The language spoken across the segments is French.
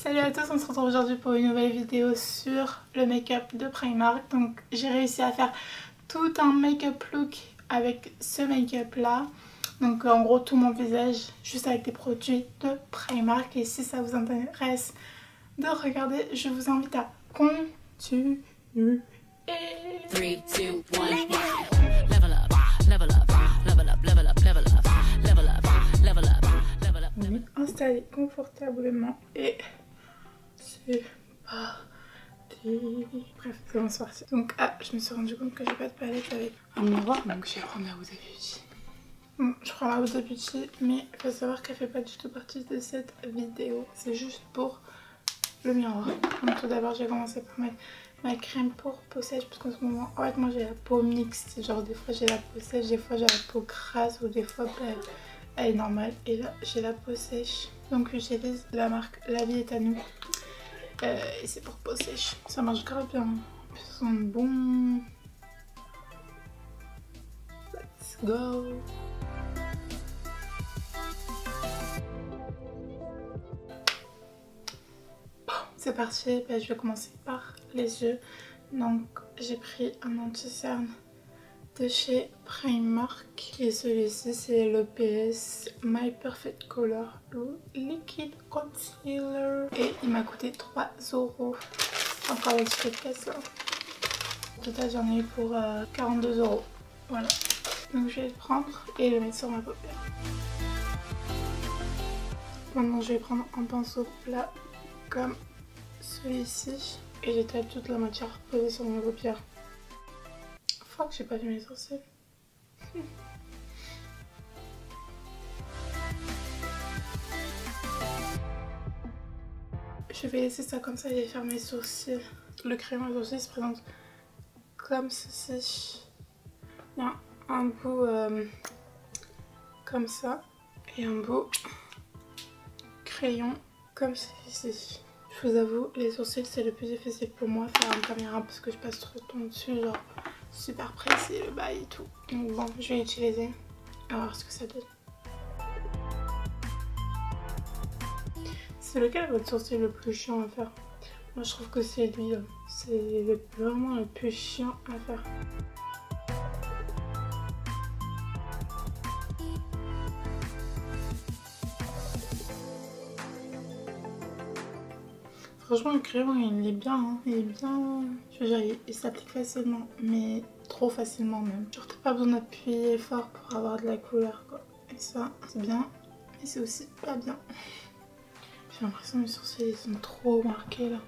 Salut à tous, on se retrouve aujourd'hui pour une nouvelle vidéo sur le make-up de Primark. Donc j'ai réussi à faire tout un make-up look avec ce make-up là. Donc en gros tout mon visage juste avec des produits de Primark. Et si ça vous intéresse de regarder, je vous invite à continuer. 3, 2, 1, level up, level up, level up, level up, level up, level up, level up, level up. On est installé confortablement et c'est parti. Bref, c'est bon, c'est parti. Donc je me suis rendu compte que j'ai pas de palette avec un miroir, donc je vais prendre la Huda Beauty. Bon, je prends la Huda Beauty, mais il faut savoir qu'elle fait pas du tout partie de cette vidéo. C'est juste pour le miroir. Donc tout d'abord, j'ai commencé par mettre ma crème pour peau sèche, parce qu'en ce moment, en fait, moi j'ai la peau mixte. Genre des fois j'ai la peau sèche, des fois j'ai la peau grasse, ou des fois elle est normale. Et là, j'ai la peau sèche. Donc j'utilise la marque La Vie est à nous. Et c'est pour peau sèche. Ça marche grave bien. Ça sent bon. Let's go. C'est parti, je vais commencer par les yeux. Donc j'ai pris un anti-cerne de chez Primark. Et celui-ci c'est l'EPS My Perfect Color Liquid Concealer. Et il m'a coûté 3 €. Encore l'explication. Au total j'en ai eu pour 42 €. Voilà. Donc je vais le prendre et le mettre sur ma paupière. Maintenant je vais prendre un pinceau plat comme celui-ci et j'étale toute la matière posée sur mes paupières. Fuck, j'ai pas fait mes sourcils. Je vais laisser ça comme ça et faire mes sourcils. Le crayon à sourcils se présente comme ceci. Il y a un bout comme ça et un bout crayon comme celui-ci. Je vous avoue, les sourcils c'est le plus difficile pour moi à faire en caméra parce que je passe trop de temps dessus, genre super pressé le bail et tout. Donc bon, je vais l'utiliser, on va voir ce que ça donne. C'est lequel votre sourcil le plus chiant à faire? Moi je trouve que c'est lui, c'est vraiment le plus chiant à faire. Franchement le crayon il est bien, hein. Il est bien, je veux dire il s'applique facilement, mais trop facilement même. Genre t'as pas besoin d'appuyer fort pour avoir de la couleur quoi. Et ça c'est bien, mais c'est aussi pas bien. J'ai l'impression que mes sourcils ils sont trop marqués là.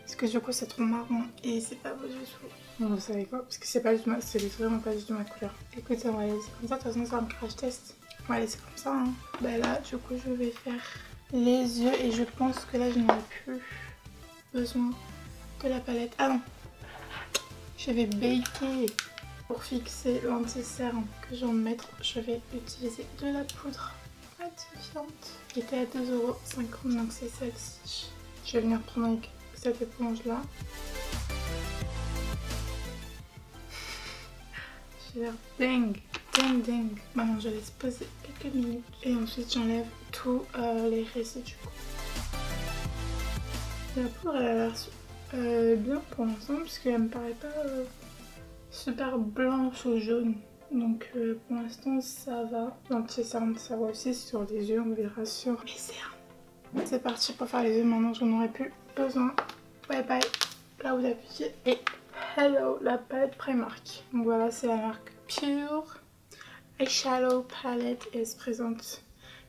Parce que du coup c'est trop marron et c'est pas beau du tout. Donc vous savez quoi? Parce que c'est vraiment pas du tout ma couleur. Écoutez, on va laisser comme ça, de toute façon c'est un crash test. On va laisser comme ça hein. Bah là du coup je vais faire les yeux et je pense que là je n'aurai plus besoin de la palette. Ah non, je vais baker. Pour fixer l'anti-cerne que je vais en mettre, je vais utiliser de la poudre matifiante qui était à 2,50 €, donc c'est celle-ci. Je vais venir prendre avec cette éponge là. J'ai l'air dingue. Maintenant je laisse poser quelques minutes et ensuite j'enlève tous les résidus. La poudre elle a l'air bien pour l'instant parce qu'elle me paraît pas super blanche ou jaune. Donc pour l'instant ça va. L'anti-cerne ça va aussi sur les yeux, on verra sur les cernes. C'est parti pour faire les yeux, maintenant j'en aurai plus besoin. Bye bye la Huda Beauty et hello la palette Primark. Donc voilà, c'est la marque Pure Eyeshadow Palette et elle se présente...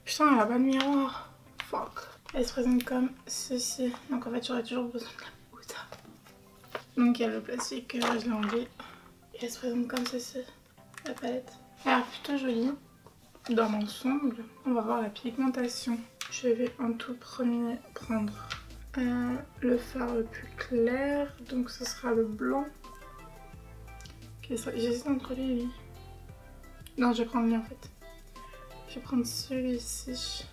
Putain, elle a pas de miroir. Fuck. Elle se présente comme ceci. Donc en fait j'aurais toujours besoin de la Huda. Donc il y a le plastique, je l'ai enlevé. Et elle se présente comme ceci, la palette. Elle a l'air plutôt jolie. Dans l'ensemble, on va voir la pigmentation. Je vais en tout premier prendre le fard le plus clair. Donc ce sera le blanc. J'hésite entre lui et lui. Non, je vais prendre lui en fait. Je vais prendre celui-ci.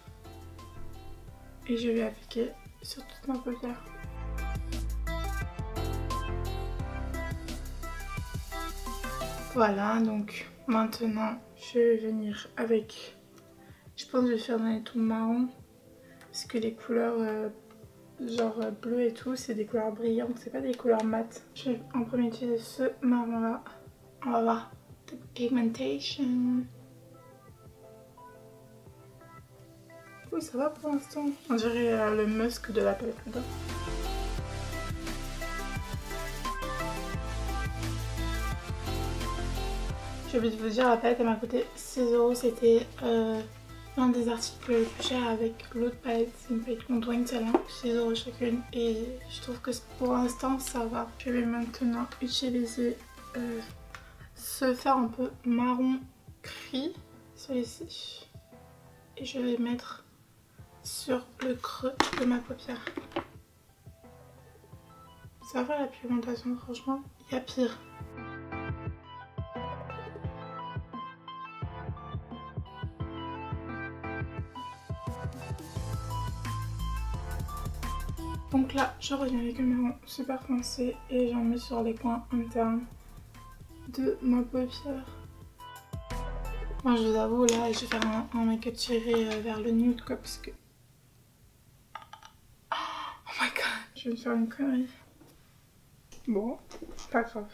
Et je vais appliquer sur toute ma paupière. Voilà, donc maintenant je vais venir avec... Je pense que je vais faire dans les tons marrons. Parce que les couleurs genre bleu et tout, c'est des couleurs brillantes, c'est pas des couleurs mates. Je vais en premier utiliser ce marron là. On va voir. The pigmentation. Oui, ça va pour l'instant. On dirait le musk de la palette là. J'ai oublié de vous dire, la palette elle m'a coûté 6 €. C'était l'un des articles les plus chers avec l'autre palette. C'est une palette contouring celle-là. 6 € chacune. Et je trouve que pour l'instant ça va. Je vais maintenant utiliser ce fard un peu marron gris, celui-ci. Et je vais mettre sur le creux de ma paupière. Ça va la pigmentation, franchement, il y a pire. Donc là, je reviens avec un marron super foncé et j'en mets sur les coins internes de ma paupière. Moi, je vous avoue, là, je vais faire un make-up tiré vers le nude, quoi, parce que... Oh my god, je vais me faire une connerie. Bon, pas grave.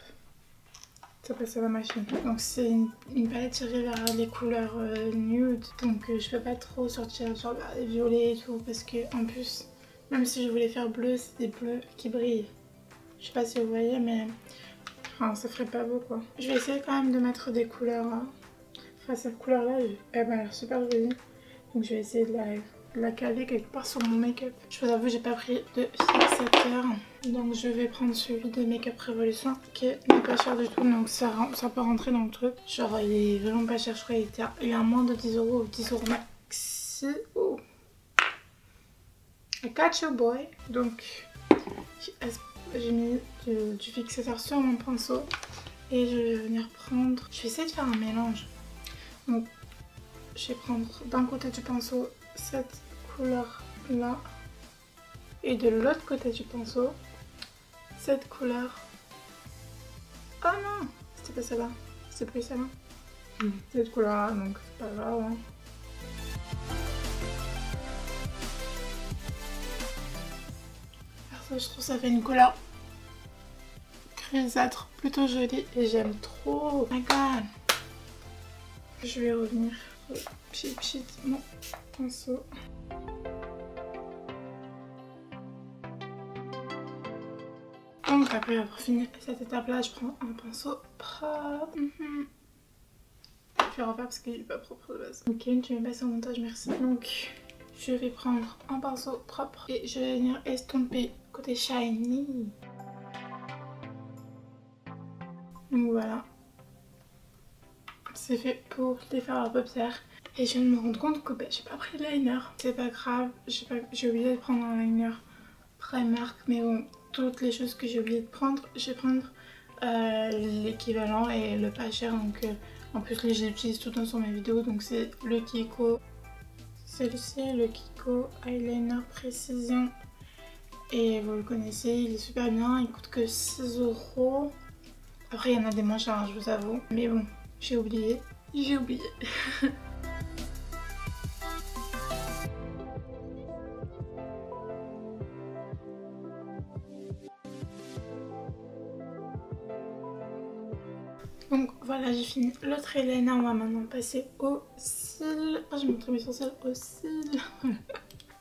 Ça passe à la machine. Donc c'est une palette tirée vers les couleurs nude. Donc je peux pas trop sortir genre les violets et tout, parce que en plus... Même si je voulais faire bleu, c'est des bleus qui brillent. Je sais pas si vous voyez, mais enfin, ça ferait pas beau quoi. Je vais essayer quand même de mettre des couleurs. Enfin, cette couleur là, elle m'a l'air super jolie. Donc je vais essayer de la caler quelque part sur mon make-up. Je vous avoue, j'ai pas pris de fixateur. Donc je vais prendre celui de Make Up Revolution qui n'est pas cher du tout. Donc ça peut rentrer dans le truc. Genre il est vraiment pas cher, je crois il est à moins de 10 € ou 10 € maxi. Oh. I got you boy. Donc j'ai mis du fixateur sur mon pinceau et je vais venir prendre... Je vais essayer de faire un mélange. Donc je vais prendre d'un côté du pinceau cette couleur là et de l'autre côté du pinceau cette couleur. Oh non, c'était pas celle-là, c'est plus celle-là. Cette couleur là, donc c'est pas grave hein. Je trouve ça fait une couleur grisâtre plutôt jolie et j'aime trop. Oh my god. Je vais revenir pchit mon pinceau. Donc après avoir fini cette étape là, je prends un pinceau propre. Je vais refaire parce qu'il est pas propre de base. Ok, tu mets pas sur le montage, merci. Donc je vais prendre un pinceau propre et je vais venir estomper côté shiny. Donc voilà. C'est fait pour défaire la paupière. Et je viens de me rendre compte que j'ai pas pris de liner. C'est pas grave, j'ai oublié de prendre un liner Primark. Mais bon, toutes les choses que j'ai oublié de prendre, je vais prendre l'équivalent et le pas cher. Donc en plus je l'utilise tout le temps sur mes vidéos. Donc c'est le Kiko. Celui-ci, le Kiko Eyeliner Précision. Et vous le connaissez, il est super bien, il coûte que 6 €. Après il y en a des moins chers, je vous avoue. Mais bon, j'ai oublié. Donc voilà, j'ai fini l'autre eyeliner, on va maintenant passer au cils. Oh, j'ai montré mes sourcils au cils.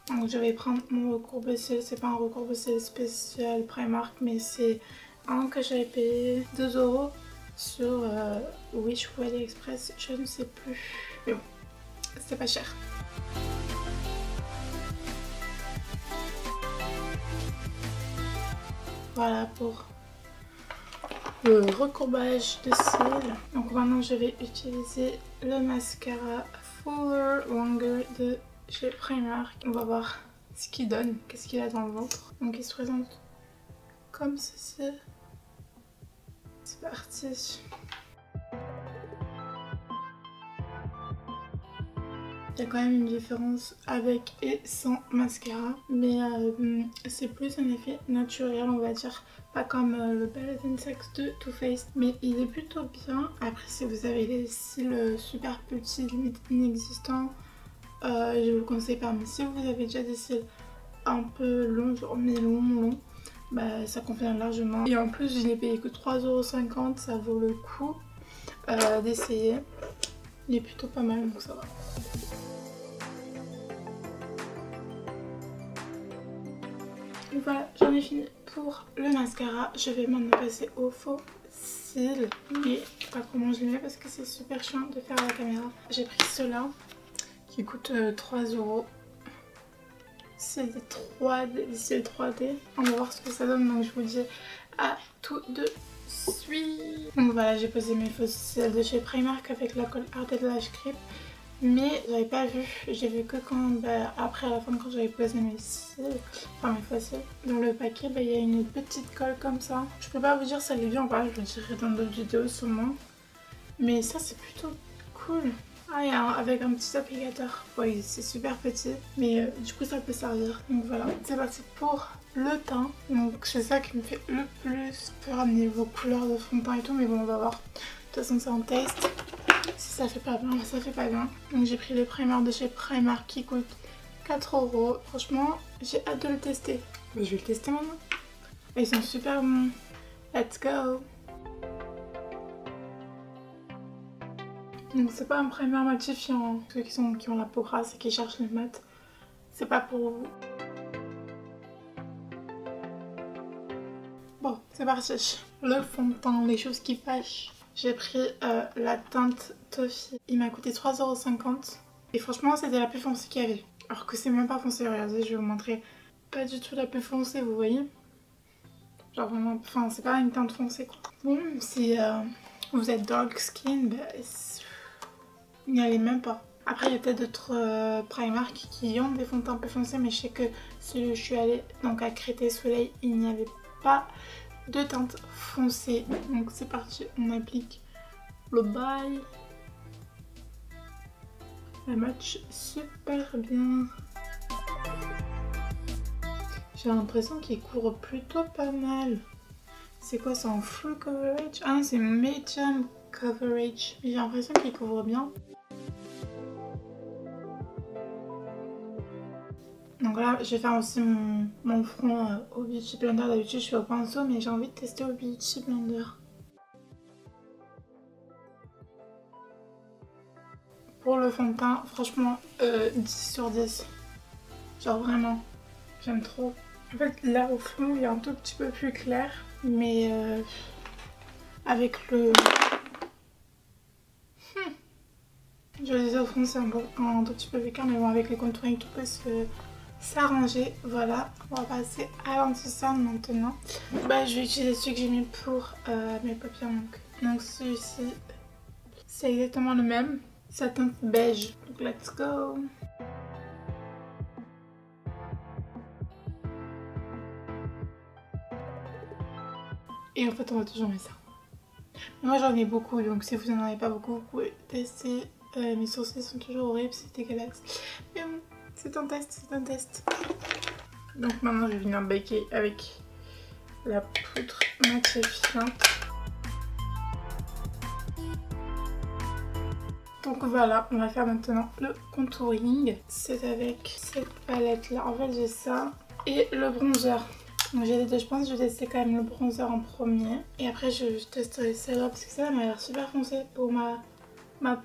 Donc je vais prendre mon recourbe-cils, c'est pas un recourbe-cils spécial Primark, mais c'est un que j'avais payé 2 € sur Wish ou AliExpress, je ne sais plus. Mais bon, c'est pas cher. Voilà pour le recourbage de cils. Donc maintenant je vais utiliser le mascara Fuller Longer de chez Primark. On va voir ce qu'il donne, qu'est-ce qu'il a dans le ventre. Donc il se présente comme ceci. C'est parti. Il y a quand même une différence avec et sans mascara, mais c'est plus un effet naturel, on va dire, pas comme le Palette & Sex de Too Faced, mais il est plutôt bien. Après, si vous avez des cils super petits, limite inexistants, je vous le conseille pas, mais si vous avez déjà des cils un peu long, genre mais long, bah ça convient largement. Et en plus je l'ai payé que 3,50 €, ça vaut le coup d'essayer. Il est plutôt pas mal donc ça va. Voilà, j'en ai fini pour le mascara. Je vais maintenant passer au faux cils. Mais je sais pas comment je le mets parce que c'est super chiant de faire à la caméra. J'ai pris ceux-là qui coûtent 3 €. C'est des 3D. On va voir ce que ça donne, donc je vous dis à tout de suite. Donc voilà, j'ai posé mes faux cils de chez Primark avec la colle Art Lash Grip. Mais j'avais pas vu, j'ai vu que quand, après à la fin quand j'avais posé mes cils, enfin mes faux cils. Dans le paquet, il y a une petite colle comme ça. Je peux pas vous dire si elle est bien ou pas, je le dirai dans d'autres vidéos sûrement. Mais ça c'est plutôt cool. Ah, et avec un petit applicateur. Oui, c'est super petit, mais du coup ça peut servir. Donc voilà, c'est parti pour le teint. Donc c'est ça qui me fait le plus peur niveau couleur de fond de teint et tout, mais bon on va voir. De toute façon c'est un test. Si ça fait pas bien, ça fait pas bien. Donc j'ai pris le primer de chez Primark qui coûte 4 €. Franchement, j'ai hâte de le tester. Mais je vais le tester maintenant. Et ils sont super bons. Let's go! Donc c'est pas un primer matifiant. Ceux qui ont la peau grasse et qui cherchent le mat, c'est pas pour vous. Bon, c'est parti. Le fond de teint, les choses qui fâchent. J'ai pris la teinte Toffee. Il m'a coûté 3,50 €. Et franchement, c'était la plus foncée qu'il y avait. Alors que c'est même pas foncé. Regardez, je vais vous montrer. Pas du tout la plus foncée, vous voyez. Genre vraiment, enfin, c'est pas une teinte foncée quoi. Bon, si vous êtes dark skin, n'y allez même pas. Après, il y a peut-être d'autres Primark qui ont des fonds de teint un peu foncés, mais je sais que celui où je suis allée, donc à Créteil Soleil, il n'y avait pas de teinte foncée. Donc c'est parti, on applique le bail. Ça match super bien. J'ai l'impression qu'il couvre plutôt pas mal. C'est quoi, c'est en full coverage? Ah non, c'est medium coverage. J'ai l'impression qu'il couvre bien. Donc là, je vais faire aussi mon front au Beauty Blender. D'habitude, je fais au pinceau, mais j'ai envie de tester au Beauty Blender. Pour le fond de teint, franchement, 10 sur 10. Genre vraiment, j'aime trop. En fait, là au fond, il est un tout petit peu plus clair, mais avec le... Je le disais au fond, c'est un tout petit peu plus clair, mais bon, avec les contouring, tout peut s'arranger. Voilà, on va passer à l'anti-cerne maintenant. Bah, je vais utiliser celui que j'ai mis pour mes paupières. Donc celui-ci, c'est exactement le même. Ça teinte beige. Donc let's go. Et en fait, on va toujours mettre ça. Mais moi, j'en ai beaucoup, donc si vous n'en avez pas beaucoup, vous pouvez tester. Mes sourcils sont toujours horribles, c'est dégueulasse. Mais bon, c'est un test, c'est un test. Donc maintenant, je vais venir baker avec la poudre matifiante. Donc voilà, on va faire maintenant le contouring. C'est avec cette palette là. En fait, j'ai ça et le bronzer. Donc j'ai les deux, je pense que je vais tester quand même le bronzer en premier. Et après, je testerai celle-là parce que ça m'a l'air super foncé pour ma peau.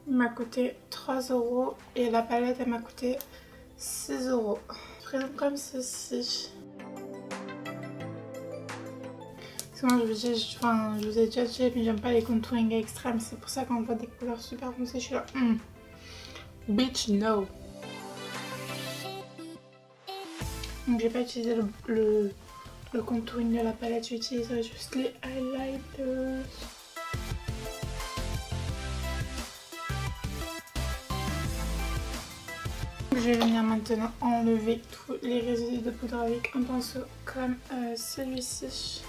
Il m'a coûté 3 € et la palette, elle m'a coûté 6 €. Je présente comme ceci. Parce que moi je vous ai déjà dit, mais j'aime pas les contouring extrêmes. C'est pour ça qu'on voit des couleurs super foncées, je suis là. Bitch, no. Donc j'ai pas utilisé le contouring de la palette, j'utiliserai juste les highlighters. Je vais venir maintenant enlever tous les résidus de poudre avec un pinceau comme celui-ci.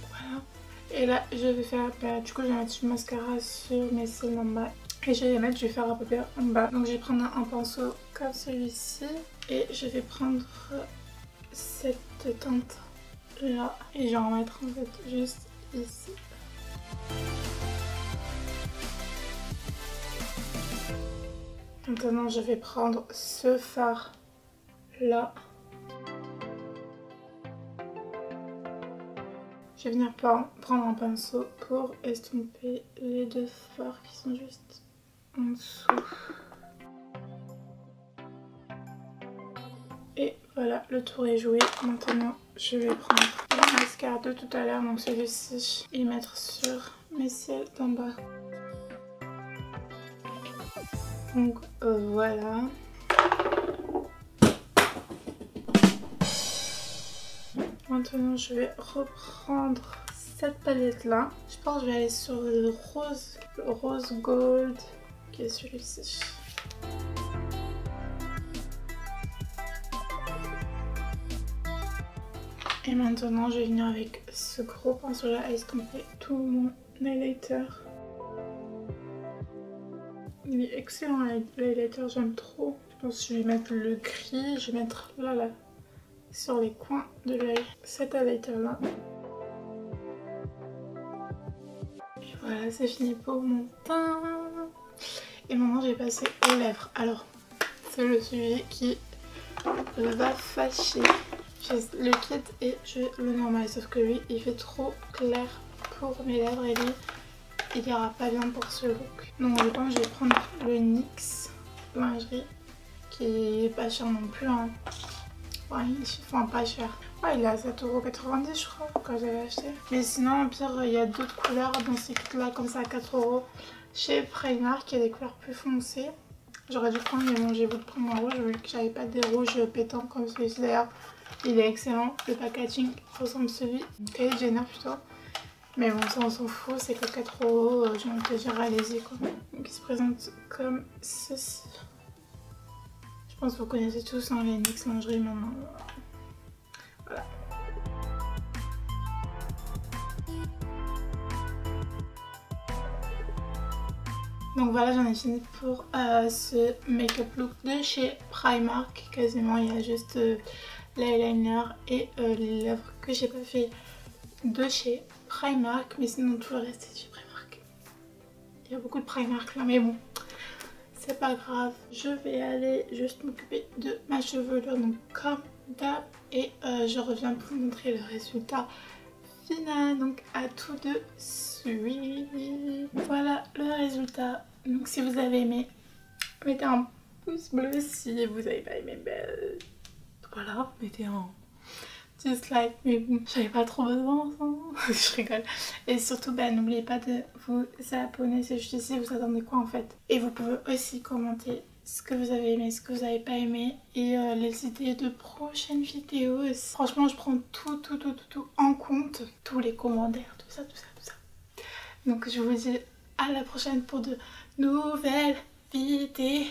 Voilà. Et là, je vais faire, du coup, je vais mettre du mascara sur mes cils en bas. Et je vais les mettre, je vais faire la paupière en bas. Donc je vais prendre un pinceau comme celui-ci. Et je vais prendre cette teinte là. Et je vais en mettre en fait juste ici. Maintenant je vais prendre ce fard là. Je vais venir prendre un pinceau pour estomper les deux fards qui sont juste en dessous. Et voilà, le tour est joué. Maintenant, je vais prendre le mascara de tout à l'heure, donc celui-ci, et mettre sur mes cils d'en bas. Donc voilà. Maintenant, je vais reprendre cette palette là. Je pense que je vais aller sur le rose gold, qui est celui-ci. Et maintenant, je vais venir avec ce gros pinceau là à estomper tout mon highlighter. Il est excellent l'highlighter, j'aime trop. Je pense que je vais mettre le gris, je vais mettre là sur les coins de l'œil, cet highlighter là. Et voilà, c'est fini pour mon teint. Et maintenant, je vais passer aux lèvres. Alors, c'est le sujet qui va fâcher. J'ai le kit et j'ai le normal, sauf que lui il fait trop clair pour mes lèvres et lui il ira pas bien pour ce look. Donc je pense que je vais prendre le NYX lingerie qui est pas cher non plus hein. Ouais, enfin pas cher. Ouais, il est à 7,90 € je crois quand j'avais acheté. Mais sinon au pire il y a d'autres couleurs dans ces kits là comme ça à 4 € chez Primark, il y a des couleurs plus foncées. J'aurais dû prendre mais bon j'ai voulu prendre un rouge vu que j'avais pas des rouges pétants comme celui-ci d'ailleurs. Il est excellent, le packaging ressemble à celui de Kylie Jenner plutôt. Mais bon ça on s'en fout, c'est que 4 €, j'ai envie de dire allez-y quoi. Donc il se présente comme ceci. Je pense que vous connaissez tous hein, les NYX lingerie maintenant. Voilà. Donc voilà, j'en ai fini pour ce make-up look de chez Primark. Quasiment il y a juste l'eyeliner et les lèvres que j'ai pas fait de chez Primark, mais sinon tout le reste est chez Primark. Il y a beaucoup de Primark là, mais bon, c'est pas grave. Je vais aller juste m'occuper de ma chevelure, donc comme d'hab, et je reviens pour vous montrer le résultat final. Donc à tout de suite. Voilà le résultat. Donc si vous avez aimé, mettez un pouce bleu. Si vous avez pas aimé, ben voilà, mettez un dislike, mais bon, j'avais pas trop besoin, je rigole. Et surtout, bah, n'oubliez pas de vous abonner, c'est juste ici, vous attendez quoi en fait. Et vous pouvez aussi commenter ce que vous avez aimé, ce que vous avez pas aimé, et les idées de prochaines vidéos. Et franchement, je prends tout en compte, tous les commentaires, tout ça. Donc je vous dis à la prochaine pour de nouvelles vidéos.